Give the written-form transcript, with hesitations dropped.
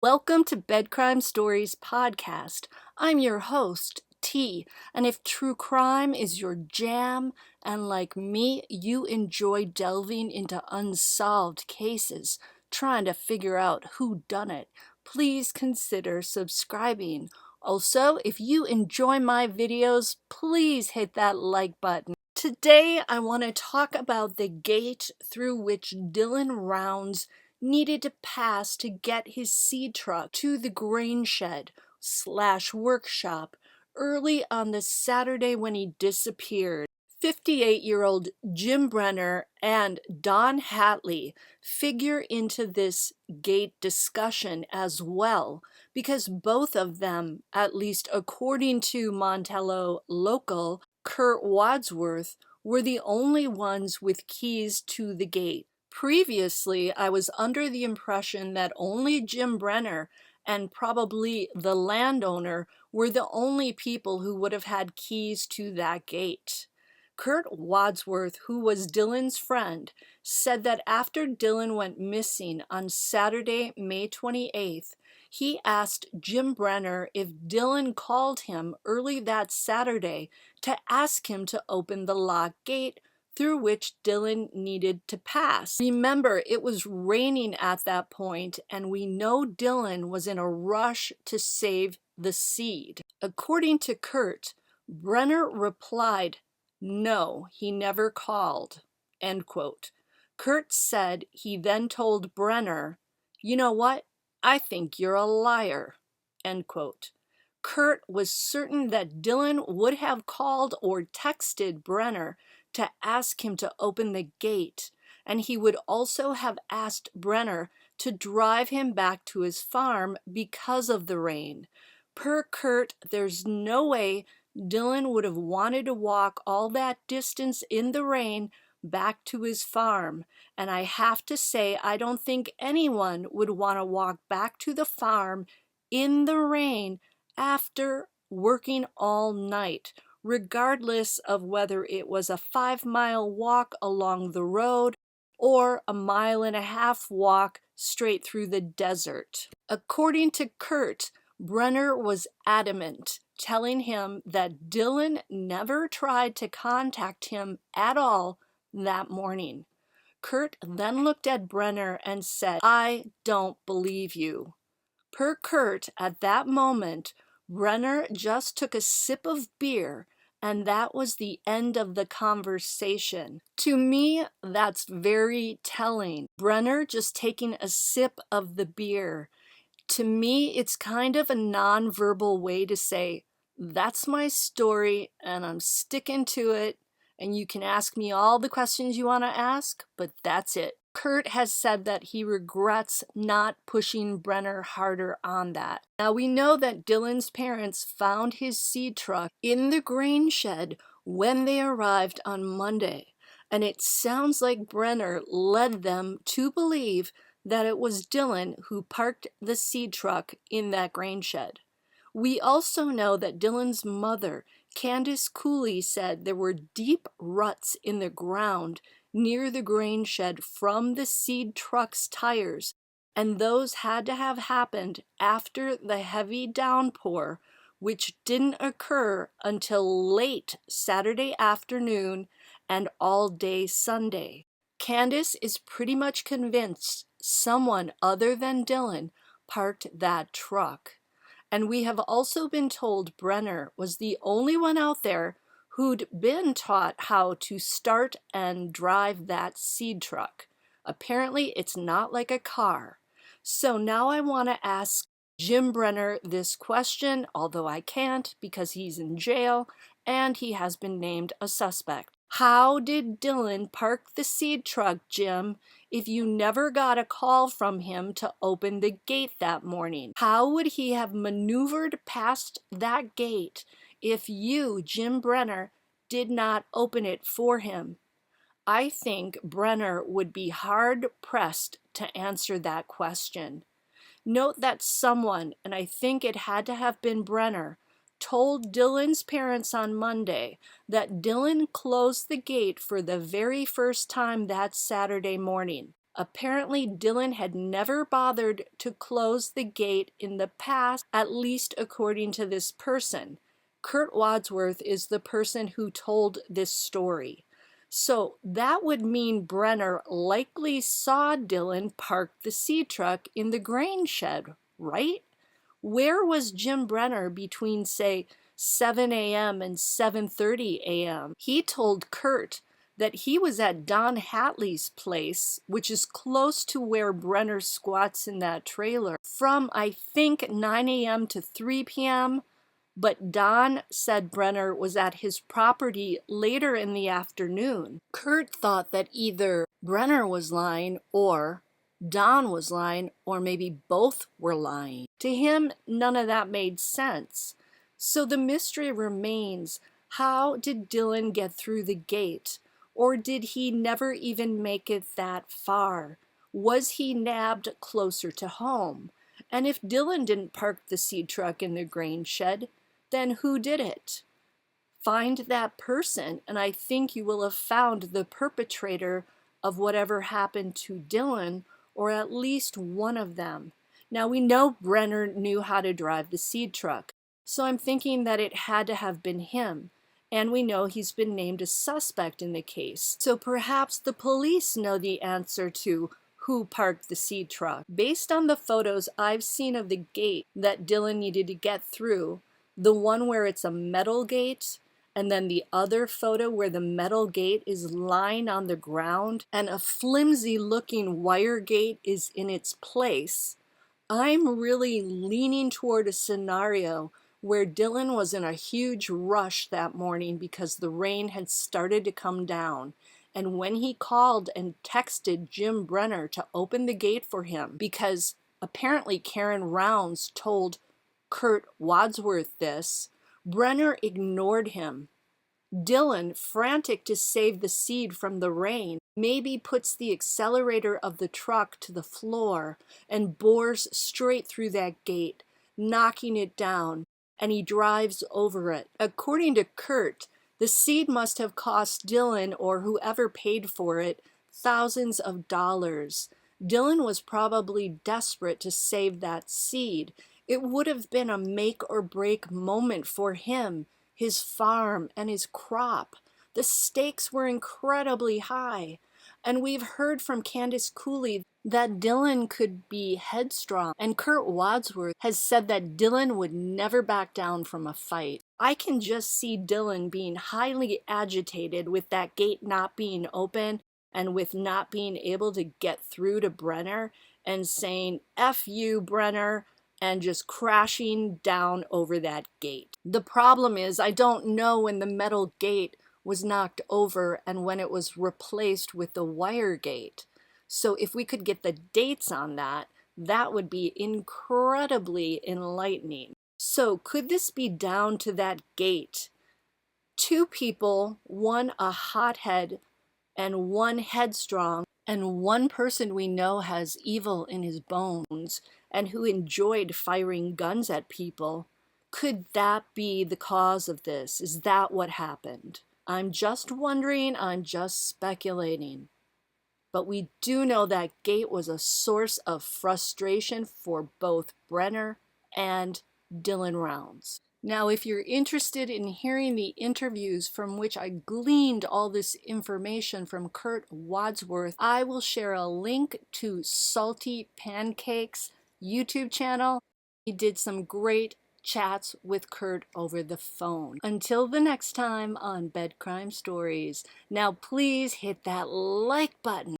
Welcome to Bed Crime Stories podcast. I'm your host, T, and if true crime is your jam, and like me, you enjoy delving into unsolved cases, trying to figure out who done it, please consider subscribing. Also, if you enjoy my videos, please hit that like button. Today, I want to talk about the gate through which Dylan Rounds needed to pass to get his seed truck to the grain shed / workshop early on the Saturday when he disappeared. 58-year-old Jim Brenner and Don Hatley figure into this gate discussion as well, because both of them, at least according to Montello local Kurt Wadsworth, were the only ones with keys to the gate. Previously, I was under the impression that only Jim Brenner and probably the landowner were the only people who would have had keys to that gate. Kurt Wadsworth, who was Dylan's friend, said that after Dylan went missing on Saturday, May 28th, he asked Jim Brenner if Dylan called him early that Saturday to ask him to open the locked gate through which Dylan needed to pass. Remember, it was raining at that point, and we know Dylan was in a rush to save the seed. According to Kurt, Brenner replied, "No, he never called," end quote. Kurt said he then told Brenner, "You know what? I think you're a liar," end quote. Kurt was certain that Dylan would have called or texted Brenner to ask him to open the gate, and he would also have asked Brenner to drive him back to his farm because of the rain. Per Kurt, there's no way Dylan would have wanted to walk all that distance in the rain back to his farm, and I have to say I don't think anyone would want to walk back to the farm in the rain after working all night, regardless of whether it was a 5-mile walk along the road or a 1.5-mile walk straight through the desert. According to Kurt, Brenner was adamant, telling him that Dylan never tried to contact him at all that morning. Kurt then looked at Brenner and said, "I don't believe you." Per Kurt, at that moment, Brenner just took a sip of beer, and that was the end of the conversation. To me, that's very telling. Brenner just taking a sip of the beer. To me, it's kind of a nonverbal way to say, "That's my story, and I'm sticking to it, and you can ask me all the questions you want to ask, but that's it." Kurt has said that he regrets not pushing Brenner harder on that. Now, we know that Dylan's parents found his seed truck in the grain shed when they arrived on Monday, and it sounds like Brenner led them to believe that it was Dylan who parked the seed truck in that grain shed. We also know that Dylan's mother, Candace Cooley, said there were deep ruts in the ground near the grain shed from the seed truck's tires, and those had to have happened after the heavy downpour, which didn't occur until late Saturday afternoon and all day Sunday. Candace is pretty much convinced someone other than Dylan parked that truck. And we have also been told Brenner was the only one out there who'd been taught how to start and drive that seed truck. Apparently, it's not like a car. So now I want to ask Jim Brenner this question, although I can't because he's in jail and he has been named a suspect. How did Dylan park the seed truck, Jim, if you never got a call from him to open the gate that morning? How would he have maneuvered past that gate if you, Jim Brenner, did not open it for him? I think Brenner would be hard-pressed to answer that question. Note that someone, and I think it had to have been Brenner, told Dylan's parents on Monday that Dylan closed the gate for the very first time that Saturday morning. Apparently, Dylan had never bothered to close the gate in the past, at least according to this person. Kurt Wadsworth is the person who told this story. So that would mean Brenner likely saw Dylan park the seed truck in the grain shed, right? Where was Jim Brenner between, say, 7 a.m. and 7:30 a.m.? He told Kurt that he was at Don Hatley's place, which is close to where Brenner squats in that trailer, from I think 9 a.m. to 3 p.m., but Don said Brenner was at his property later in the afternoon. Kurt thought that either Brenner was lying or Don was lying, or maybe both were lying. To him, none of that made sense. So the mystery remains, how did Dylan get through the gate? Or did he never even make it that far? Was he nabbed closer to home? And if Dylan didn't park the seed truck in the grain shed, then who did it? Find that person, and I think you will have found the perpetrator of whatever happened to Dylan, or at least one of them. Now, we know Brenner knew how to drive the seed truck, so I'm thinking that it had to have been him. And we know he's been named a suspect in the case. So perhaps the police know the answer to who parked the seed truck. Based on the photos I've seen of the gate that Dylan needed to get through, the one where it's a metal gate, and then the other photo where the metal gate is lying on the ground and a flimsy looking wire gate is in its place, I'm really leaning toward a scenario where Dylan was in a huge rush that morning because the rain had started to come down. And when he called and texted Jim Brenner to open the gate for him, because apparently Karen Rounds told Kurt Wadsworth this, Brenner ignored him. Dylan, frantic to save the seed from the rain, maybe puts the accelerator of the truck to the floor and bores straight through that gate, knocking it down, and he drives over it. According to Kurt, the seed must have cost Dylan, or whoever paid for it, thousands of dollars. Dylan was probably desperate to save that seed. It would have been a make or break moment for him, his farm, and his crop. The stakes were incredibly high. And we've heard from Candace Cooley that Dylan could be headstrong, and Kurt Wadsworth has said that Dylan would never back down from a fight. I can just see Dylan being highly agitated with that gate not being open and with not being able to get through to Brenner and saying, "F you, Brenner," and just crashing down over that gate. The problem is, I don't know when the metal gate was knocked over and when it was replaced with the wire gate. So if we could get the dates on that, that would be incredibly enlightening. So could this be down to that gate? Two people, one a hothead and one headstrong, and one person we know has evil in his bones and who enjoyed firing guns at people. Could that be the cause of this? Is that what happened? I'm just wondering, I'm just speculating. But we do know that gate was a source of frustration for both Brenner and Dylan Rounds. Now, if you're interested in hearing the interviews from which I gleaned all this information from Kurt Wadsworth, I will share a link to Salty Pancake's YouTube channel. He did some great chats with Kurt over the phone. Until the next time on Bed Crime Stories, now please hit that like button